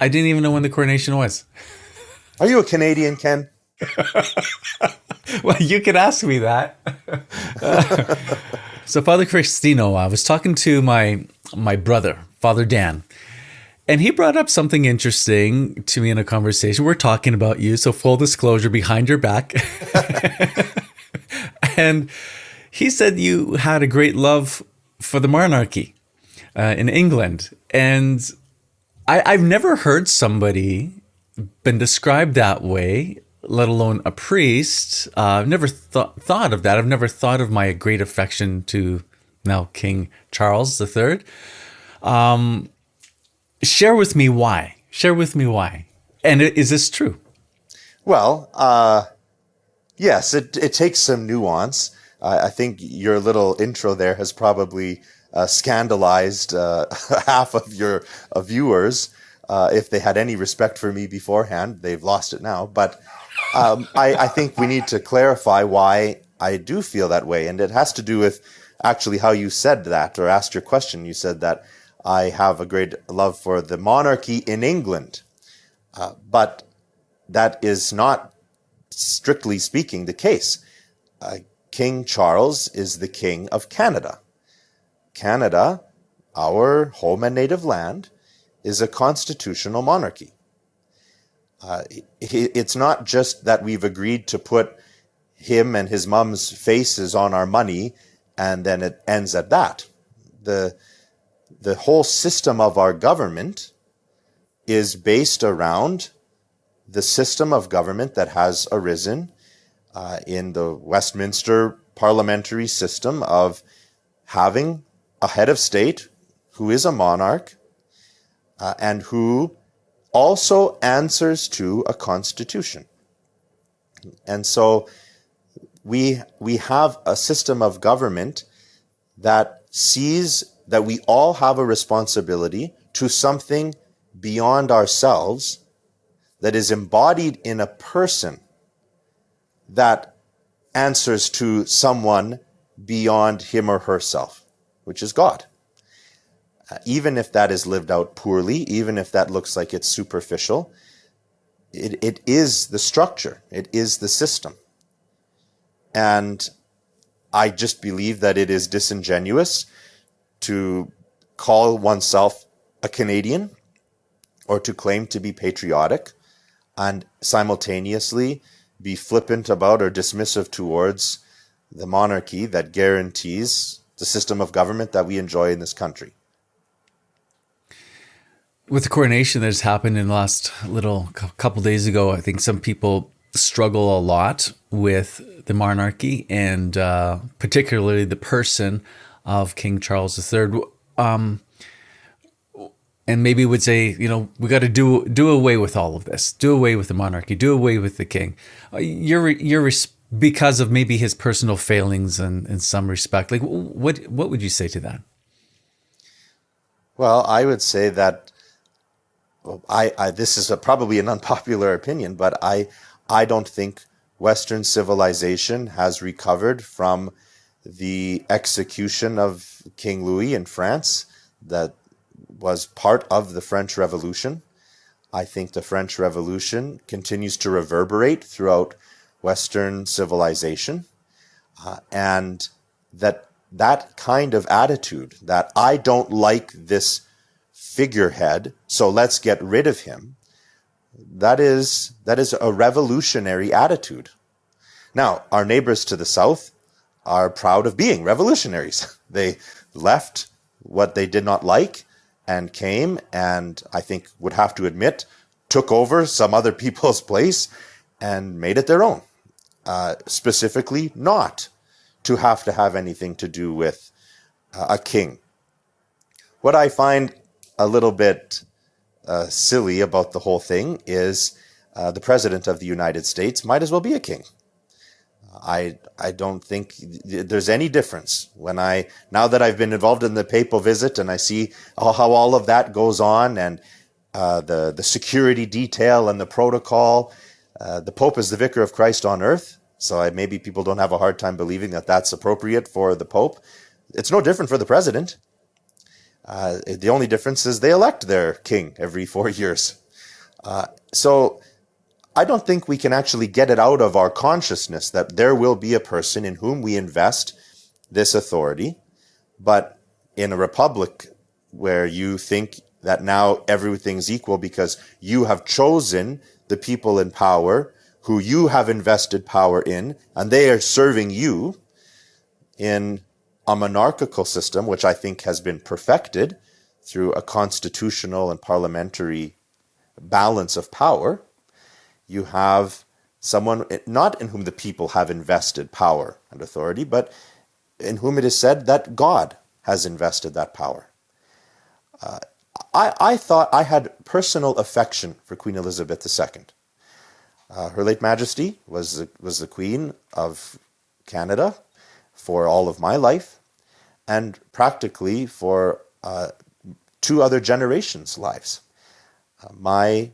I didn't even know when the coronation was. Are you a Canadian, Ken? Well, you could ask me that. So, Father Cristino, I was talking to my brother, Father Dan, and he brought up something interesting to me in a conversation. We're talking about you, so full disclosure behind your back. And he said you had a great love for the monarchy in England. And I've never heard somebody been described that way, let alone a priest. I've never thought of that. I've never thought of my great affection to now King Charles III. Share with me why. Share with me why. And is this true? Well, yes, it takes some nuance. I think your little intro there has probably scandalized half of your viewers. If they had any respect for me beforehand, they've lost it now. But I think we need to clarify why I do feel that way. And it has to do with actually how you said that or asked your question. You said that I have a great love for the monarchy in England. But that is not, strictly speaking, the case. King Charles is the King of Canada. Canada, our home and native land, is a constitutional monarchy. It's not just that we've agreed to put him and his mom's faces on our money and then it ends at that. The whole system of our government is based around the system of government that has arisen in the Westminster parliamentary system of having a head of state who is a monarch and who also answers to a constitution. And so we have a system of government that sees that we all have a responsibility to something beyond ourselves that is embodied in a person that answers to someone beyond him or herself, which is God. Even if that is lived out poorly, even if that looks like it's superficial, it is the structure, it is the system. And I just believe that it is disingenuous to call oneself a Canadian or to claim to be patriotic and simultaneously be flippant about or dismissive towards the monarchy that guarantees the system of government that we enjoy in this country. With the coronation that has happened in the last couple days ago, I think some people struggle a lot with the monarchy and particularly the person of King Charles III. And maybe would say, we got to do away with all of this, do away with the monarchy, do away with the king. Because of maybe his personal failings in some respect. Like, what would you say to that? Well, I would say that this is probably an unpopular opinion, but I don't think Western civilization has recovered from the execution of King Louis in France that was part of the French Revolution. I think the French Revolution continues to reverberate throughout Western civilization, and that kind of attitude that I don't like this figurehead, so let's get rid of him, that is a revolutionary attitude. Now, our neighbors to the south are proud of being revolutionaries. They left what they did not like and came, and I think would have to admit, took over some other people's place and made it their own. Specifically, not to have anything to do with a king. What I find a little bit silly about the whole thing is the President of the United States might as well be a king. I don't think there's any difference now that I've been involved in the papal visit and I see how all of that goes on and the security detail and the protocol. The Pope is the vicar of Christ on earth, so maybe people don't have a hard time believing that that's appropriate for the Pope. It's no different for the president. The only difference is they elect their king every 4 years. So I don't think we can actually get it out of our consciousness that there will be a person in whom we invest this authority. But in a republic where you think that now everything's equal because you have chosen the people in power who you have invested power in, and they are serving you in a monarchical system, which I think has been perfected through a constitutional and parliamentary balance of power, you have someone not in whom the people have invested power and authority, but in whom it is said that God has invested that power. I thought I had personal affection for Queen Elizabeth II. Her late Majesty was the Queen of Canada for all of my life, and practically for two other generations' lives. My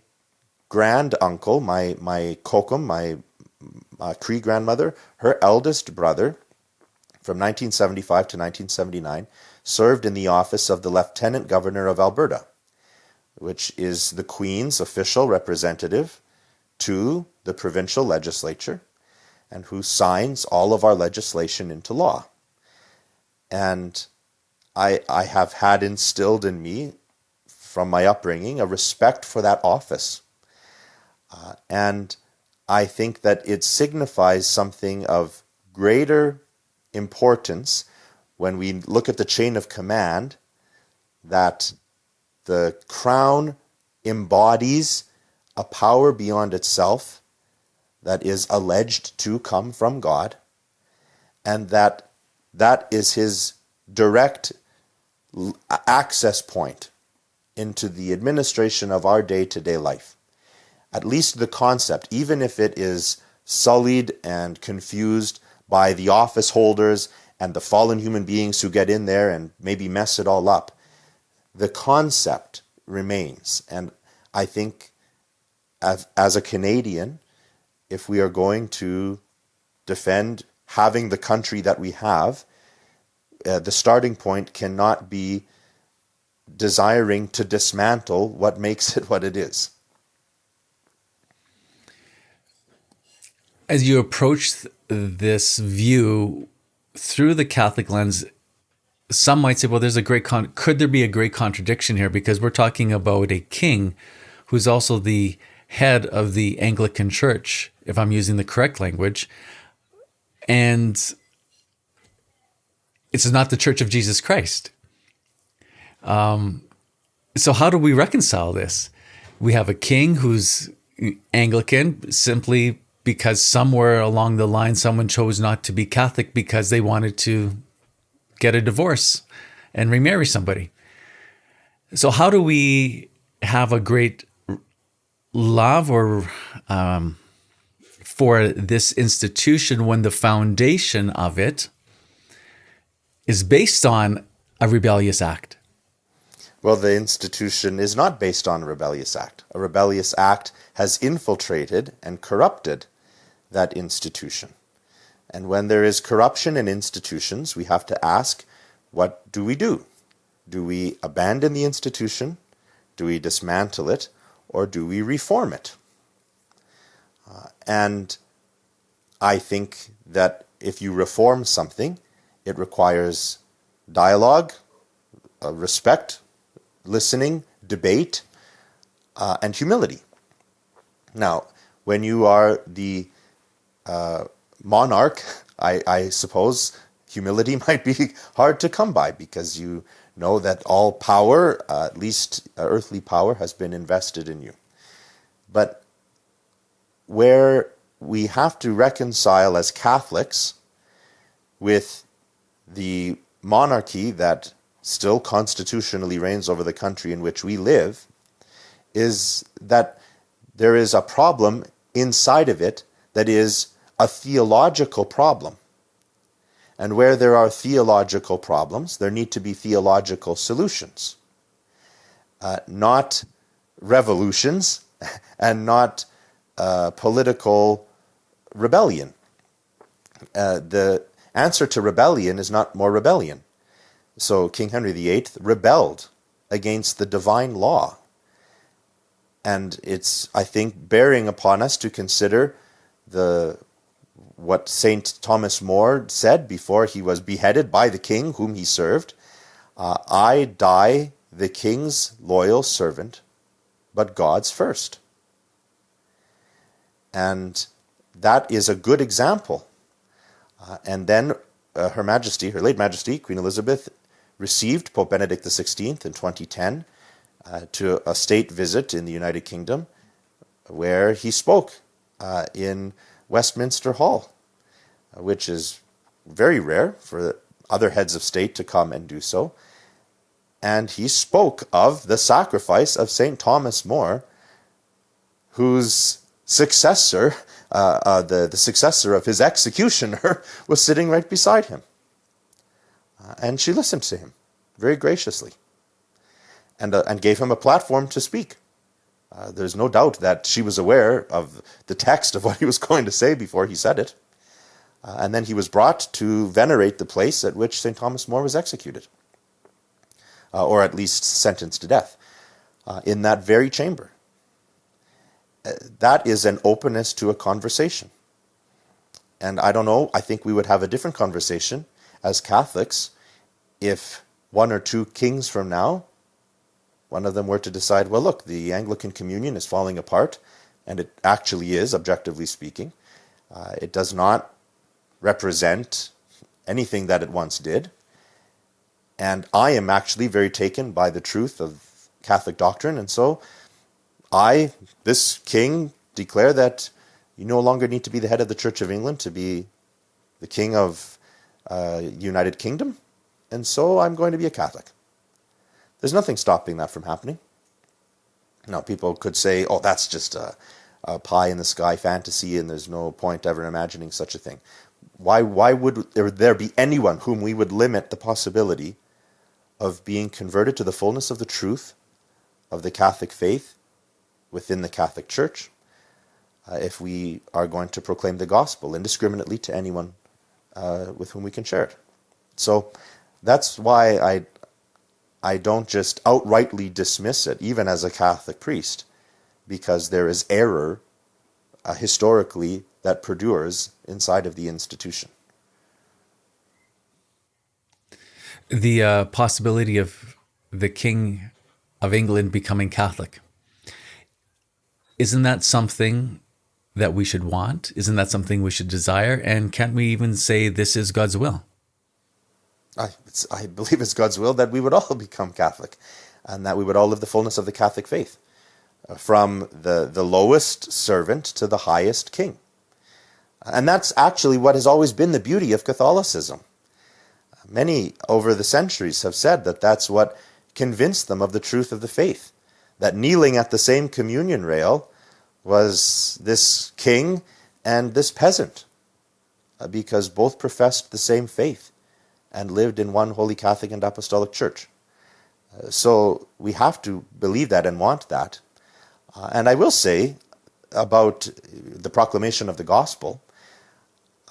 grand uncle, my kokum, my Cree grandmother, her eldest brother, from 1975 to 1979, served in the office of the Lieutenant Governor of Alberta, which is the Queen's official representative to the provincial legislature, and who signs all of our legislation into law. And I have had instilled in me, from my upbringing, a respect for that office. And I think that it signifies something of greater importance when we look at the chain of command, that the crown embodies a power beyond itself that is alleged to come from God, and that is his direct access point into the administration of our day-to-day life. At least the concept, even if it is sullied and confused by the office holders and the fallen human beings who get in there and maybe mess it all up, the concept remains. And I think as a Canadian, if we are going to defend having the country that we have, the starting point cannot be desiring to dismantle what makes it what it is. As you approach this view through the Catholic lens, some might say, well, there's a great could there be a great contradiction here? Because we're talking about a king who's also the head of the Anglican Church, if I'm using the correct language. And it's not the Church of Jesus Christ. So how do we reconcile this? We have a king who's Anglican simply because somewhere along the line someone chose not to be Catholic because they wanted to get a divorce and remarry somebody. So how do we have a great love or for this institution when the foundation of it is based on a rebellious act? Well, the institution is not based on a rebellious act. A rebellious act has infiltrated and corrupted that institution. And when there is corruption in institutions, we have to ask, what do we do? Do we abandon the institution? Do we dismantle it? Or do we reform it? And I think that if you reform something, it requires dialogue, respect, listening, debate, and humility. Now, when you are the monarch, I suppose humility might be hard to come by, because you know that all power, at least earthly power, has been invested in you. But where we have to reconcile as Catholics with the monarchy that still constitutionally reigns over the country in which we live, is that there is a problem inside of it that is a theological problem. And where there are theological problems, there need to be theological solutions. Not revolutions and not political rebellion. The answer to rebellion is not more rebellion. So King Henry VIII rebelled against the divine law. And it's, I think, bearing upon us to consider what St. Thomas More said before he was beheaded by the king whom he served. I die the king's loyal servant, but God's first. And that is a good example. And then Her Majesty, Her late Majesty, Queen Elizabeth, received Pope Benedict XVI in 2010 to a state visit in the United Kingdom, where he spoke in Westminster Hall, which is very rare for other heads of state to come and do so. And he spoke of the sacrifice of St. Thomas More, whose successor, the successor of his executioner, was sitting right beside him. And she listened to him very graciously and gave him a platform to speak. There's no doubt that she was aware of the text of what he was going to say before he said it. And then he was brought to venerate the place at which St. Thomas More was executed, or at least sentenced to death, in that very chamber. That is an openness to a conversation. And I don't know, I think we would have a different conversation as Catholics if 1 or 2 kings from now, one of them were to decide, well, look, the Anglican Communion is falling apart, and it actually is, objectively speaking. It does not represent anything that it once did. And I am actually very taken by the truth of Catholic doctrine, and so I, this king, declare that you no longer need to be the head of the Church of England to be the king of United Kingdom, and so I'm going to be a Catholic. There's nothing stopping that from happening. Now, people could say, oh, that's just a pie-in-the-sky fantasy, and there's no point ever imagining such a thing. Why would there be anyone whom we would limit the possibility of being converted to the fullness of the truth of the Catholic faith within the Catholic Church if we are going to proclaim the gospel indiscriminately to anyone with whom we can share it? So that's why I don't just outrightly dismiss it, even as a Catholic priest, because there is error historically that perdures inside of the institution. The possibility of the King of England becoming Catholic, isn't that something that we should want? Isn't that something we should desire? And can't we even say this is God's will? I believe it's God's will that we would all become Catholic and that we would all live the fullness of the Catholic faith, from the lowest servant to the highest king. And that's actually what has always been the beauty of Catholicism. Many over the centuries have said that that's what convinced them of the truth of the faith, that kneeling at the same communion rail was this king and this peasant, because both professed the same faith and lived in one holy Catholic and Apostolic Church. So we have to believe that and want that. And I will say about the proclamation of the gospel,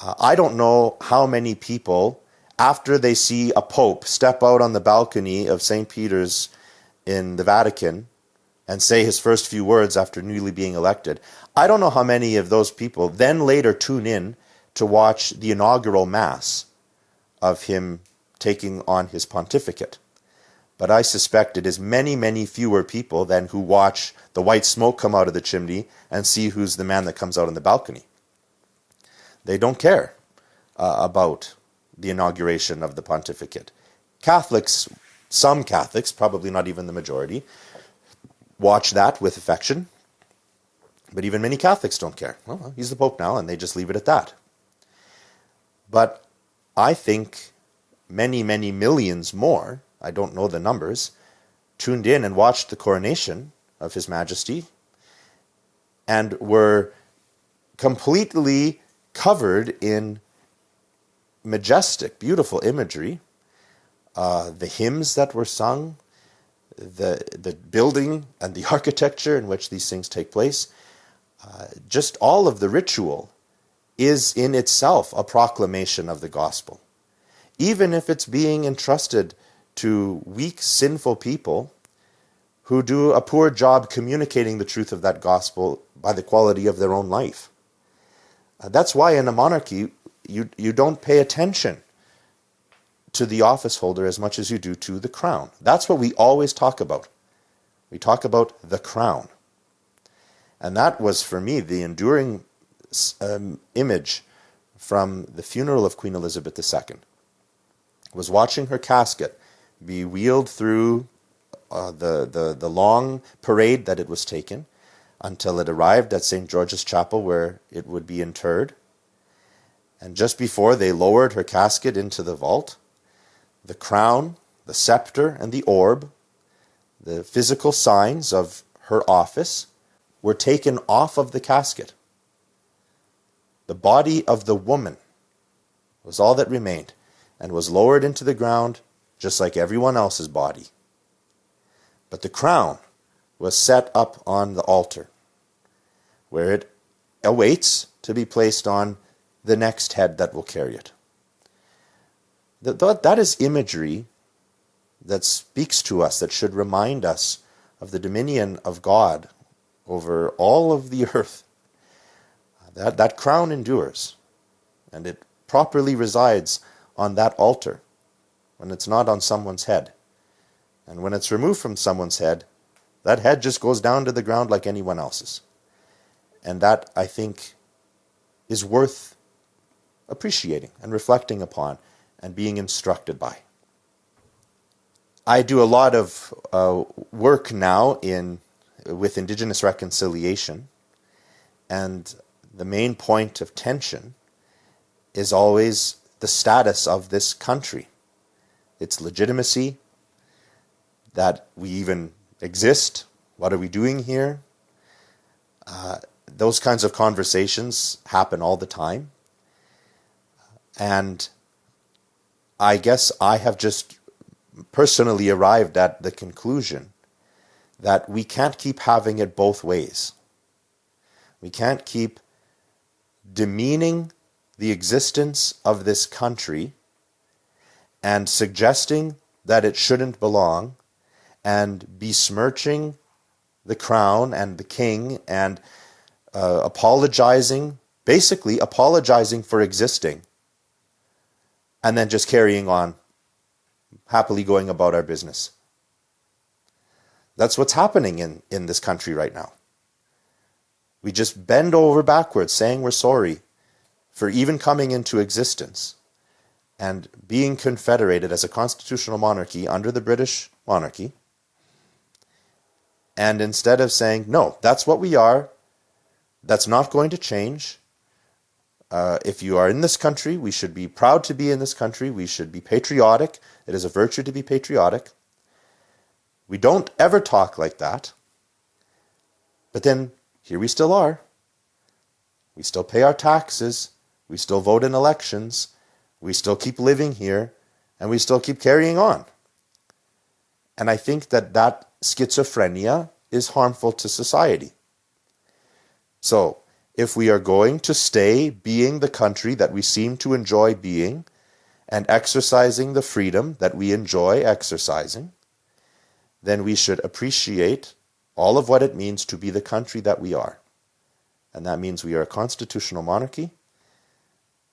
I don't know how many people, after they see a pope step out on the balcony of St. Peter's in the Vatican and say his first few words after newly being elected, I don't know how many of those people then later tune in to watch the inaugural Mass of him taking on his pontificate. But I suspect it is many, many fewer people than who watch the white smoke come out of the chimney and see who's the man that comes out on the balcony. They don't care about the inauguration of the pontificate. Catholics, some Catholics, probably not even the majority, watch that with affection. But even many Catholics don't care. Well, he's the Pope now, and they just leave it at that. But I think many, many millions more, I don't know the numbers, tuned in and watched the coronation of His Majesty and were completely covered in majestic, beautiful imagery, the hymns that were sung, the building and the architecture in which these things take place, just all of the ritual is in itself a proclamation of the gospel. Even if it's being entrusted to weak, sinful people who do a poor job communicating the truth of that gospel by the quality of their own life. That's why in a monarchy, you don't pay attention to the office holder as much as you do to the crown. That's what we always talk about. We talk about the crown. And that was, for me, the enduring image from the funeral of Queen Elizabeth II, was watching her casket be wheeled through the long parade that it was taken until it arrived at St. George's Chapel where it would be interred. And just before they lowered her casket into the vault, the crown, the scepter, and the orb, the physical signs of her office, were taken off of the casket. The body of the woman was all that remained and was lowered into the ground just like everyone else's body. But the crown was set up on the altar where it awaits to be placed on the next head that will carry it. That is imagery that speaks to us, that should remind us of the dominion of God over all of the earth. That crown endures, and it properly resides on that altar when it's not on someone's head. And when it's removed from someone's head, that head just goes down to the ground like anyone else's. And that, I think, is worth appreciating and reflecting upon and being instructed by. I do a lot of work now with Indigenous reconciliation, and the main point of tension is always the status of this country, its legitimacy, that we even exist, what are we doing here? Those kinds of conversations happen all the time. And I guess I have just personally arrived at the conclusion that we can't keep having it both ways. We can't keep demeaning the existence of this country and suggesting that it shouldn't belong and besmirching the crown and the king and basically apologizing for existing, and then just carrying on, happily going about our business. That's what's happening in this country right now. We just bend over backwards saying we're sorry for even coming into existence and being confederated as a constitutional monarchy under the British monarchy. And instead of saying, no, that's what we are, that's not going to change. If you are in this country, we should be proud to be in this country. We should be patriotic. It is a virtue to be patriotic. We don't ever talk like that. But then here we still are. We still pay our taxes. We still vote in elections. We still keep living here. And we still keep carrying on. And I think that schizophrenia is harmful to society. So, if we are going to stay being the country that we seem to enjoy being and exercising the freedom that we enjoy exercising, then we should appreciate all of what it means to be the country that we are. And that means we are a constitutional monarchy,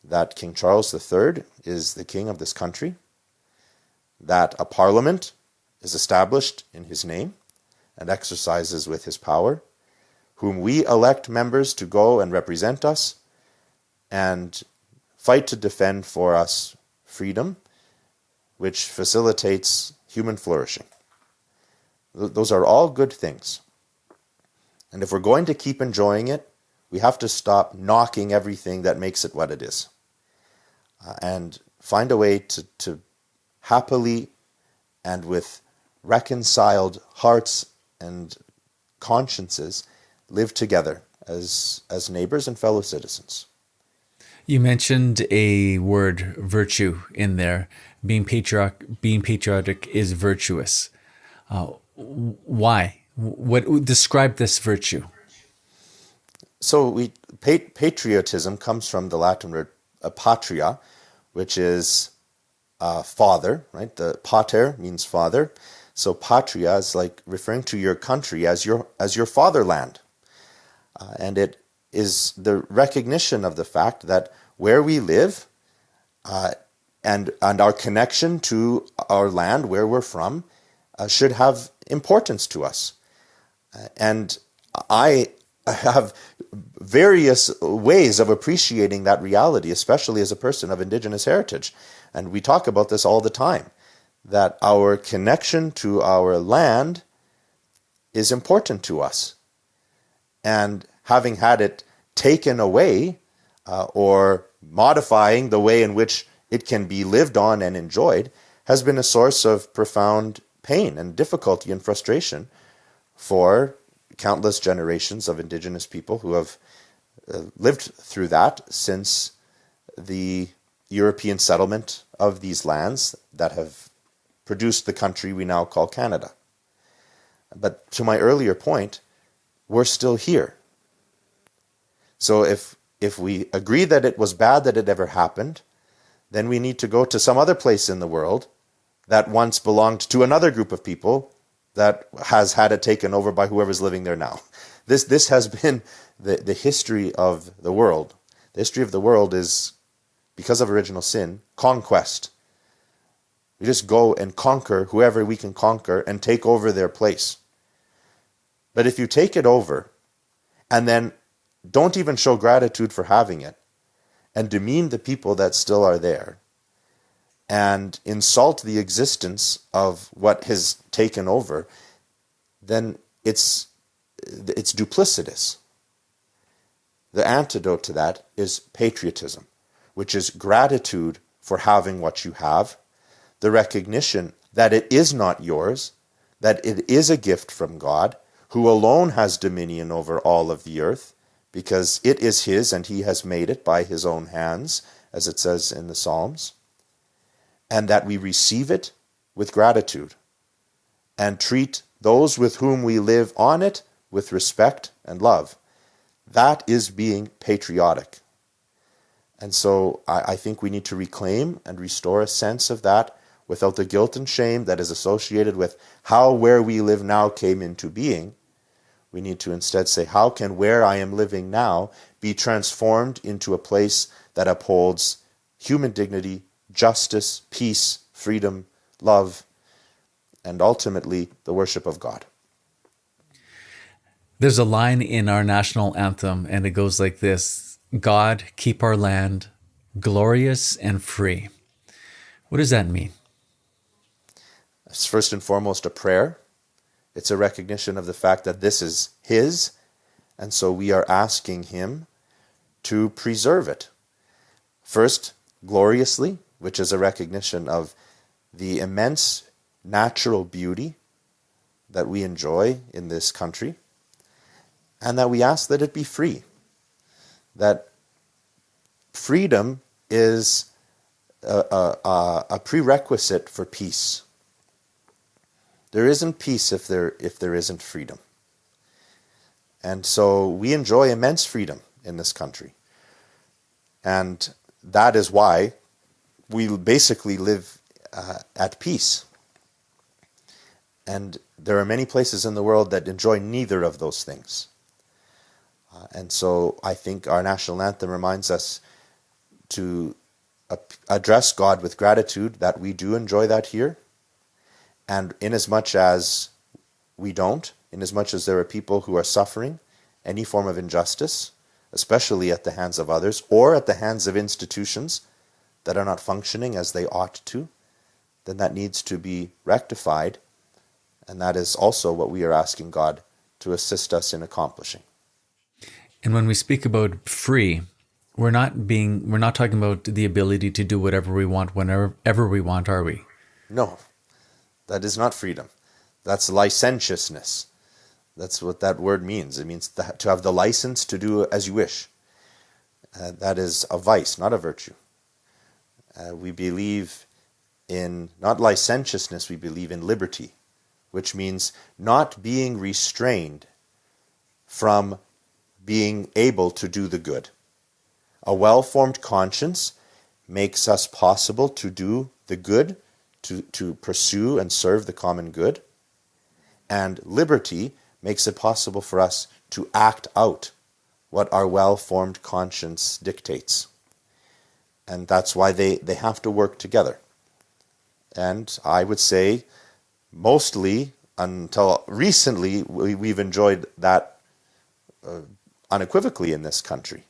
that King Charles III is the king of this country, that a parliament is established in his name and exercises with his power, whom we elect members to go and represent us and fight to defend for us freedom, which facilitates human flourishing. Those are all good things. And if we're going to keep enjoying it, we have to stop knocking everything that makes it what it is. And find a way to happily and with reconciled hearts and consciences live together as neighbors and fellow citizens. You mentioned a word, virtue, in there. Being patriotic is virtuous. Why? What describe this virtue? So patriotism comes from the Latin word patria, which is father, right? The pater means father. So patria is like referring to your country as your fatherland. And it is the recognition of the fact that where we live and our connection to our land, where we're from, should have importance to us. And I have various ways of appreciating that reality, especially as a person of Indigenous heritage. And we talk about this all the time, that our connection to our land is important to us. And having had it taken away or modifying the way in which it can be lived on and enjoyed has been a source of profound pain and difficulty and frustration for countless generations of Indigenous people who have lived through that since the European settlement of these lands that have produced the country we now call Canada. But to my earlier point, we're still here. So if we agree that it was bad that it ever happened, then we need to go to some other place in the world that once belonged to another group of people that has had it taken over by whoever's living there now. This has been the history of the world. The history of the world is, because of original sin, conquest. We just go and conquer whoever we can conquer and take over their place. But if you take it over and then don't even show gratitude for having it and demean the people that still are there and insult the existence of what has taken over, then it's duplicitous. The antidote to that is patriotism, which is gratitude for having what you have, the recognition that it is not yours, that it is a gift from God, who alone has dominion over all of the earth, because it is his and he has made it by his own hands, as it says in the Psalms, and that we receive it with gratitude and treat those with whom we live on it with respect and love. That is being patriotic. And so I think we need to reclaim and restore a sense of that without the guilt and shame that is associated with how where we live now came into being. We need to instead say, how can where I am living now be transformed into a place that upholds human dignity, justice, peace, freedom, love, and ultimately the worship of God. There's a line in our national anthem, and it goes like this: God, keep our land glorious and free. What does that mean? It's first and foremost a prayer. It's a recognition of the fact that this is his, and so we are asking him to preserve it. First, gloriously, which is a recognition of the immense natural beauty that we enjoy in this country, and that we ask that it be free. That freedom is a prerequisite for peace. There isn't peace if there isn't freedom. And so we enjoy immense freedom in this country. And that is why we basically live at peace. And there are many places in the world that enjoy neither of those things. And so I think our national anthem reminds us to address God with gratitude that we do enjoy that here. And inasmuch as we don't, inasmuch as there are people who are suffering any form of injustice, especially at the hands of others or at the hands of institutions that are not functioning as they ought to, then that needs to be rectified. And that is also what we are asking God to assist us in accomplishing. And when we speak about free, we're not talking about the ability to do whatever we want whenever we want, are we? No, that is not freedom. That's licentiousness. That's what that word means. It means to have the license to do as you wish. That is a vice, not a virtue. We believe in not licentiousness, we believe in liberty, which means not being restrained from being able to do the good. A well-formed conscience makes us possible to do the good to pursue and serve the common good. And liberty makes it possible for us to act out what our well-formed conscience dictates. And that's why they have to work together. And I would say, mostly, until recently, we've enjoyed that unequivocally in this country.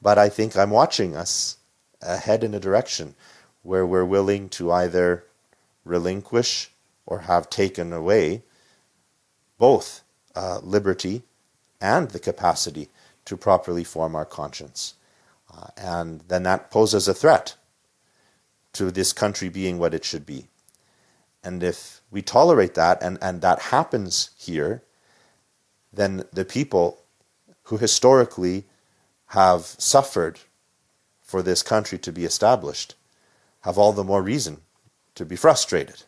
But I think I'm watching us head in a direction where we're willing to either relinquish or have taken away both liberty and the capacity to properly form our conscience. And then that poses a threat to this country being what it should be. And if we tolerate that, and that happens here, then the people who historically have suffered for this country to be established have all the more reason to be frustrated.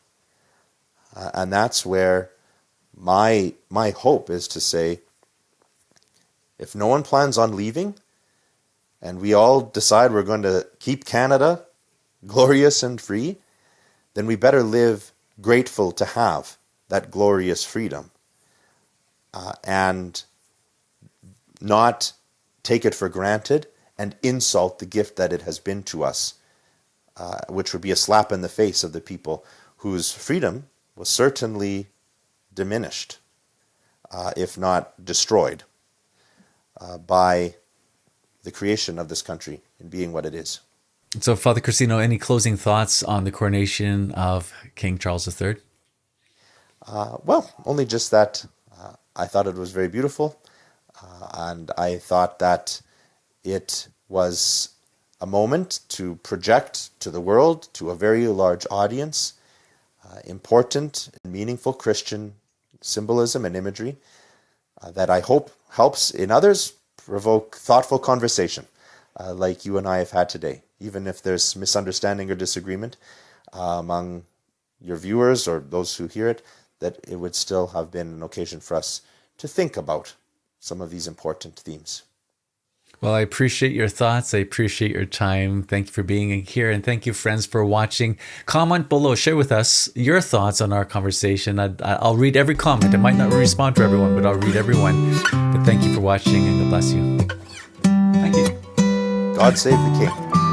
And that's where my hope is to say, if no one plans on leaving, and we all decide we're going to keep Canada glorious and free, then we better live grateful to have that glorious freedom, and not take it for granted and insult the gift that it has been to us, which would be a slap in the face of the people whose freedom was certainly diminished, if not destroyed, by the creation of this country in being what it is. So, Father Cristino, any closing thoughts on the coronation of King Charles III? Well, only just that I thought it was very beautiful, and I thought that it was a moment to project to the world, to a very large audience, important and meaningful Christian symbolism and imagery that I hope helps in others provoke thoughtful conversation like you and I have had today. Even if there's misunderstanding or disagreement among your viewers or those who hear it, that it would still have been an occasion for us to think about some of these important themes. Well, I appreciate your thoughts. I appreciate your time. Thank you for being here. And thank you, friends, for watching. Comment below. Share with us your thoughts on our conversation. I'll read every comment. I might not respond to everyone, but I'll read everyone. But thank you for watching, and God bless you. Thank you. God save the King.